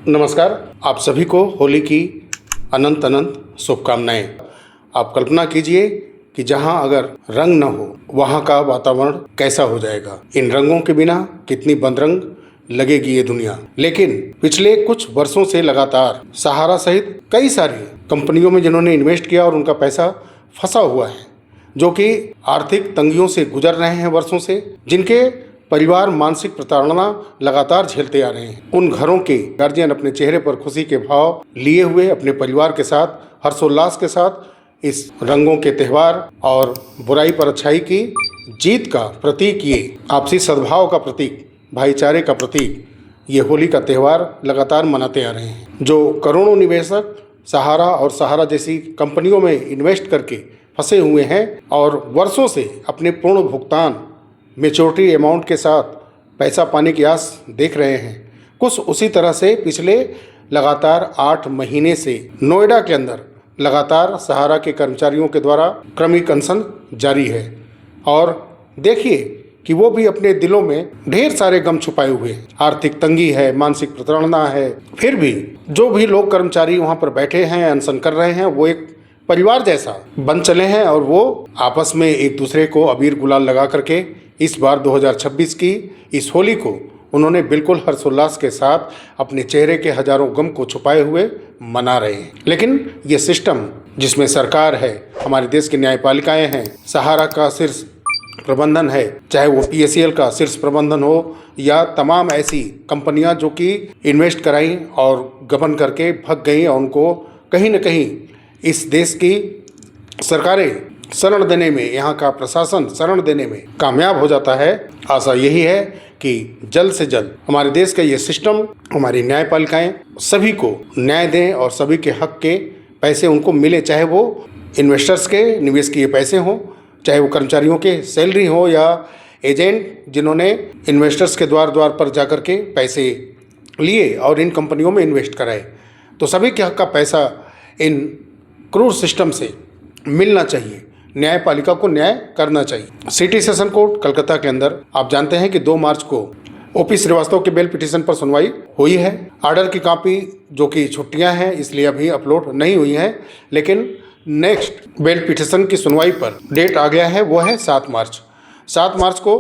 नमस्कार। आप सभी को होली की अनंत अनंत शुभकामनाएं। आप कल्पना कीजिए कि जहां अगर रंग न हो वहां का वातावरण कैसा हो जाएगा। इन रंगों के बिना कितनी बदरंग लगेगी ये दुनिया। लेकिन पिछले कुछ वर्षों से लगातार सहारा सहित कई सारी कंपनियों में जिन्होंने इन्वेस्ट किया और उनका पैसा फंसा हुआ है, जो कि आर्थिक तंगियों से गुजर रहे हैं वर्षों से, जिनके परिवार मानसिक प्रताड़ना लगातार झेलते आ रहे हैं। उन घरों के गार्जियन अपने चेहरे पर खुशी के भाव लिए हुए अपने परिवार के साथ हर्षोल्लास के साथ इस रंगों के त्यौहार और बुराई पर अच्छाई की जीत का प्रतीक, ये आपसी सद्भाव का प्रतीक, भाईचारे का प्रतीक, ये होली का त्यौहार लगातार मनाते आ रहे हैं। जो करोड़ों निवेशक सहारा और सहारा जैसी कंपनियों में इन्वेस्ट करके फंसे हुए हैं और वर्षों से अपने पूर्ण भुगतान मेच्योरिटी अमाउंट के साथ पैसा पाने की आस देख रहे हैं, कुछ उसी तरह से पिछले लगातार 8 महीने से नोएडा के अंदर लगातार सहारा के कर्मचारियों के द्वारा क्रमिक अनशन जारी है। और देखिए कि वो भी अपने दिलों में ढेर सारे गम छुपाए हुए हैं। आर्थिक तंगी है, मानसिक प्रताड़ना है, फिर भी जो भी लोग कर्मचारी वहाँ पर बैठे हैं, अनशन कर रहे हैं, वो एक परिवार जैसा बन चले हैं और वो आपस में एक दूसरे को अबीर गुलाल लगा करके इस बार 2026 की इस होली को उन्होंने बिल्कुल हर्षोल्लास के साथ अपने चेहरे के हजारों गम को छुपाए हुए मना रहे हैं। लेकिन ये सिस्टम जिसमें सरकार है, हमारे देश की न्यायपालिकाएं हैं, सहारा का शीर्ष प्रबंधन है, चाहे वो PACL का शीर्ष प्रबंधन हो या तमाम ऐसी कंपनियां जो कि इन्वेस्ट कराई और गबन करके भग गई और उनको कहीं न कहीं इस देश की सरकारें शरण देने में, यहाँ का प्रशासन शरण देने में कामयाब हो जाता है। आशा यही है कि जल्द से जल्द हमारे देश का ये सिस्टम, हमारी न्यायपालिकाएं सभी को न्याय दें और सभी के हक के पैसे उनको मिले, चाहे वो इन्वेस्टर्स के निवेश किए पैसे हों, चाहे वो कर्मचारियों के सैलरी हो या एजेंट जिन्होंने इन्वेस्टर्स के द्वार द्वार पर जाकर के पैसे लिए और इन कंपनियों में इन्वेस्ट कराए। तो सभी के हक का पैसा इन क्रूर सिस्टम से मिलना चाहिए। न्यायपालिका को न्याय करना चाहिए। सिटी सेशन कोर्ट कलकत्ता के अंदर आप जानते हैं कि 2 मार्च को OP श्रीवास्तव के बेल पिटीशन पर सुनवाई हुई है। आर्डर की कॉपी जो कि छुट्टियां हैं इसलिए अभी अपलोड नहीं हुई है, लेकिन नेक्स्ट बेल पिटीशन की सुनवाई पर डेट आ गया है, वो है 7 मार्च। 7 मार्च को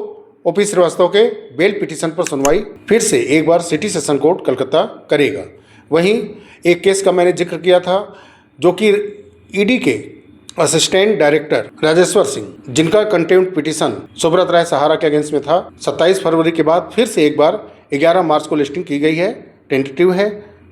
OP श्रीवास्तव के बेल पिटीशन पर सुनवाई फिर से एक बार सिटी सेशन कोर्ट कलकत्ता करेगा। वहीं एक केस का मैंने जिक्र किया था जो कि ED के असिस्टेंट डायरेक्टर राजेश्वर सिंह, जिनका कंटेम्प्ट पिटीशन सुब्रत राय सहारा के अगेंस्ट में था, 27 फरवरी के बाद फिर से एक बार 11 मार्च को लिस्टिंग की गई है, टेंटेटिव है,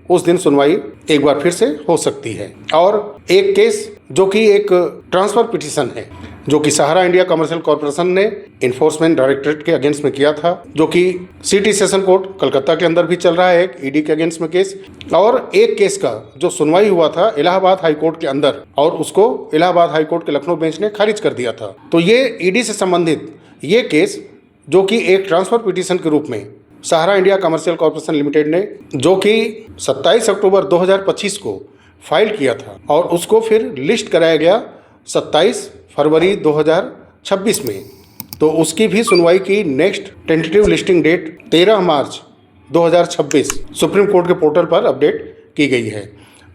उस दिन सुनवाई एक बार फिर से हो सकती है। और एक केस जो कि एक ट्रांसफर पिटीशन है जो कि सहारा इंडिया कमर्शियल कॉर्पोरेशन ने इन्फोर्समेंट डायरेक्टरेट के अगेंस्ट में किया था, जो कि सिटी सेशन कोर्ट कलकत्ता के अंदर भी चल रहा है, एक ED के अगेंस्ट में केस। और एक केस का जो सुनवाई हुआ था इलाहाबाद हाई कोर्ट के अंदर और उसको इलाहाबाद हाई कोर्ट के लखनऊ बेंच ने खारिज कर दिया था। तो ये ED से संबंधित ये केस जो कि एक ट्रांसफर पिटीशन के रूप में सहारा इंडिया कमर्शियल कॉर्पोरेशन लिमिटेड ने जो कि 27 अक्टूबर 2025 को फाइल किया था और उसको फिर लिस्ट कराया गया 27 फरवरी 2026 में, तो उसकी भी सुनवाई की नेक्स्ट टेंटेटिव लिस्टिंग डेट 13 मार्च 2026 सुप्रीम कोर्ट के पोर्टल पर अपडेट की गई है।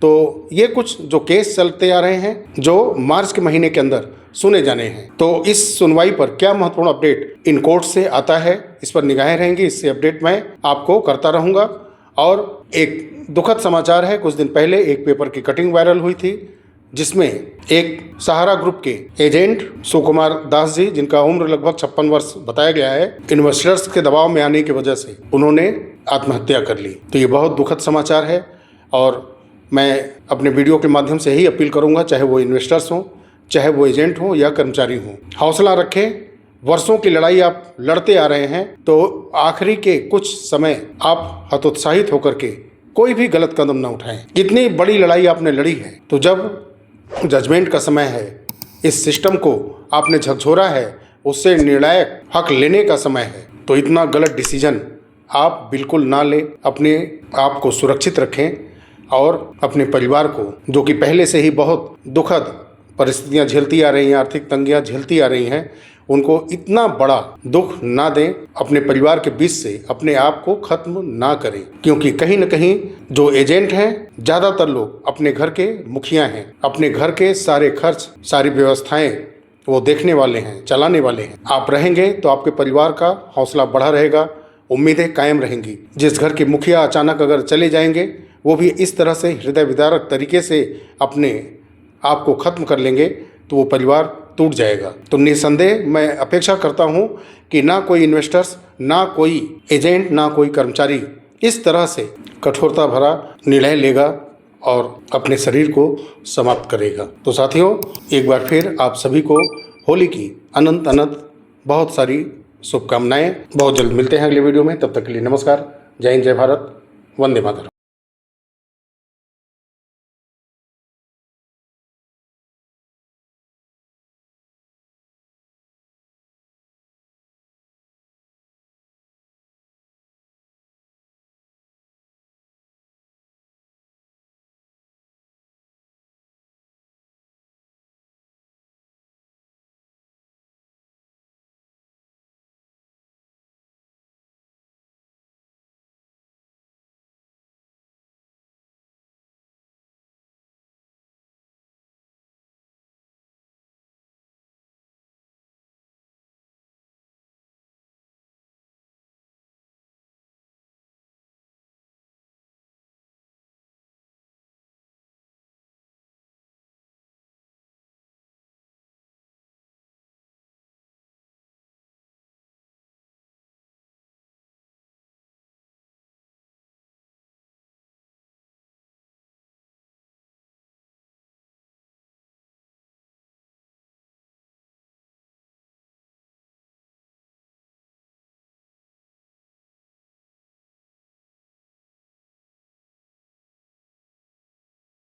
तो ये कुछ जो केस चलते आ रहे हैं जो मार्च के महीने के अंदर सुने जाने हैं। तो इस सुनवाई पर क्या महत्वपूर्ण अपडेट इन कोर्ट से आता है, इस पर निगाहें रहेंगी। इससे अपडेट मैं आपको करता रहूँगा। और एक दुखद समाचार है, कुछ दिन पहले एक पेपर की कटिंग वायरल हुई थी जिसमें एक सहारा ग्रुप के एजेंट सुकुमार दास जी, जिनका उम्र लगभग 56 वर्ष बताया गया है, इन्वेस्टर्स के दबाव में आने की वजह से उन्होंने आत्महत्या कर ली। तो ये बहुत दुखद समाचार है और मैं अपने वीडियो के माध्यम से ही अपील करूंगा, चाहे वो इन्वेस्टर्स हों, चाहे वो एजेंट हों या कर्मचारी हों, हौसला रखें। वर्षों की लड़ाई आप लड़ते आ रहे हैं, तो आखिरी के कुछ समय आप हतोत्साहित होकर के कोई भी गलत कदम न उठाएं। कितनी बड़ी लड़ाई आपने लड़ी है, तो जब जजमेंट का समय है, इस सिस्टम को आपने झकझोरा है, उससे निर्णायक हक लेने का समय है, तो इतना गलत डिसीजन आप बिल्कुल ना लें। अपने आप को सुरक्षित रखें और अपने परिवार को, जो कि पहले से ही बहुत दुखद परिस्थितियां झेलती आ रही हैं, आर्थिक तंगियां झेलती आ रही हैं, उनको इतना बड़ा दुख ना दें, अपने परिवार के बीच से अपने आप को खत्म ना करें, क्योंकि कहीं न कहीं जो एजेंट हैं, ज़्यादातर लोग अपने घर के मुखिया हैं, अपने घर के सारे खर्च, सारी व्यवस्थाएं वो देखने वाले हैं, चलाने वाले हैं। आप रहेंगे तो आपके परिवार का हौसला बढ़ा रहेगा, उम्मीदें कायम रहेंगी। जिस घर के मुखिया अचानक अगर चले जाएंगे, वो भी इस तरह से हृदय विदारक तरीके से अपने आप को खत्म कर लेंगे, तो वो परिवार टूट जाएगा। तो निसंदेह मैं अपेक्षा करता हूँ कि ना कोई इन्वेस्टर्स, ना कोई एजेंट, ना कोई कर्मचारी इस तरह से कठोरता भरा निर्णय लेगा और अपने शरीर को समाप्त करेगा। तो साथियों, एक बार फिर आप सभी को होली की अनंत अनंत बहुत सारी शुभकामनाएं। बहुत जल्द मिलते हैं अगले वीडियो में, तब तक के लिए नमस्कार। जय हिंद, जय भारत, वंदे मातरम।